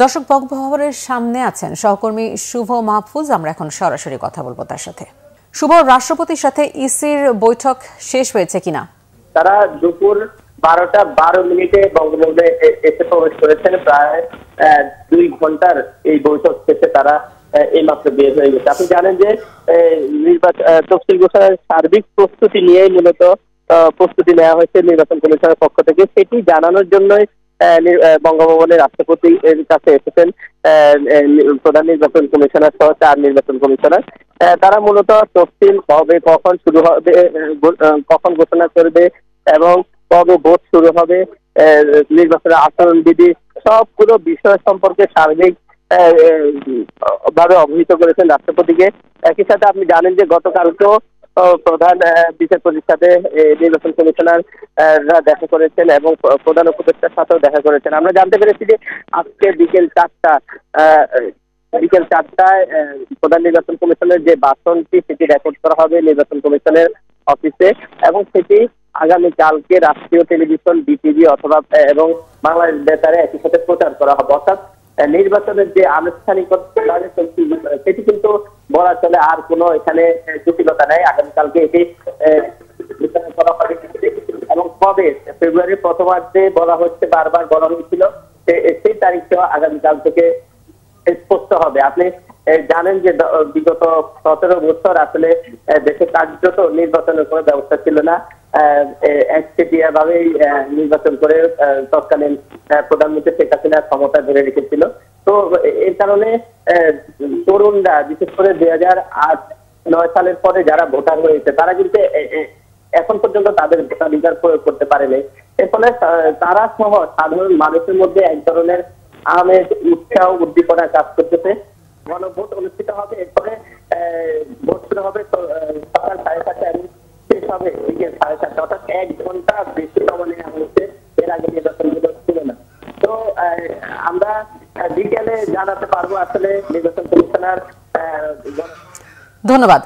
দর্শক, বঙ্গভবনের সামনে আছেন সহকর্মী শুভ মাহফুজ। আমরা এখন সরাসরি কথা বলবো তার সাথে। শুভ, রাষ্ট্রপতির সাথে ইসির বৈঠক শেষ হয়েছে কিনা? তারা দুপুর 12:12 বঙ্গভবনে এসে প্রবেশ করেছেন। প্রায় 2 ঘন্টার এই বৈঠক শেষে তারা এইমাত্র বের হয়ে গেছে। আপনি জানেন যে তফসিল ঘোষণার সার্বিক প্রস্তুতি নিয়েই মূলত প্রস্তুতি নেওয়া হয়েছে নির্বাচন কমিশনের পক্ষ থেকে। সেটি জানানোর জন্যই বঙ্গভবনের রাষ্ট্রপতির কাছে এসেছেন প্রধান নির্বাচন কমিশনার সহ 4 নির্বাচন কমিশনার। তারা মূলত তফসিল কবে কখন শুরু হবে, কখন ঘোষণা করবে এবং কবে ভোট শুরু হবে, নির্বাচনের আচরণবিধি সবগুলো বিষয় সম্পর্কে সার্বিক ভাবে অবহিত করেছেন রাষ্ট্রপতিকে। একই সাথে আপনি জানেন যে গতকালকেও প্রধান বিচারপতির সাথে নির্বাচন কমিশনার দেখা করেছেন এবং প্রধান উপদেষ্টার সাথেও দেখা করেছেন। আমরা জানতে পেরেছি যে আজকে বিকেল 4টায় প্রধান নির্বাচন কমিশনের যে ভাষণটি সেটি রেকর্ড করা হবে নির্বাচন কমিশনের অফিসে এবং সেটি আগামীকালকে রাষ্ট্রীয় টেলিভিশন বিটিভি অথবা এবং বাংলাদেশ বেতারে একই সাথে প্রচার করা হবে। অর্থাৎ নির্বাচনের যে আনুষ্ঠানিকতা সেটি কিন্তু বলা চলে আর কোনো এখানে জটিলতা নেই। আগামীকালকে এটি করা হবে এবং কবে ফেব্রুয়ারির প্রথমার্ধে বলা হচ্ছে, বারবার বলা হয়েছিল সেই তারিখটা আগামীকাল থেকে স্পষ্ট হবে। আপনি জানেন যে বিগত 17 বছর আসলে দেশে কার্যত নির্বাচনের কোনো ব্যবস্থা ছিল না। একচেটিয়া ভাবেই নির্বাচন করে তৎকালীন প্রধানমন্ত্রী শেখ হাসিনা ক্ষমতা ধরে রেখেছিল। তো এই কারণে তরুণরা বিশেষ করে 2008-9 সালের পরে যারা ভোটার হয়েছে তারা কিন্তু এখন পর্যন্ত তাদের ভোটাধিকার প্রয়োগ করতে পারেনি। এর ফলে তারা সহ সাধারণ মানুষের মধ্যে এক ধরনের আমেজ, উৎসাহ, উদ্দীপনা কাজ করতেছে। গণভোট অনুষ্ঠিত হবে, এরপরে ভোট শুরু হবে সকাল 7:30 এবং শেষ হবে বিকেল 7:30, অর্থাৎ 1 ঘন্টা বেশি সময় নেওয়া হয়েছে। এর আগে নির্বাচনগুলো ছিল না। তো আমরা বিকেলে জানাতে পারবো আসলে নির্বাচন কমিশনার। ধন্যবাদ।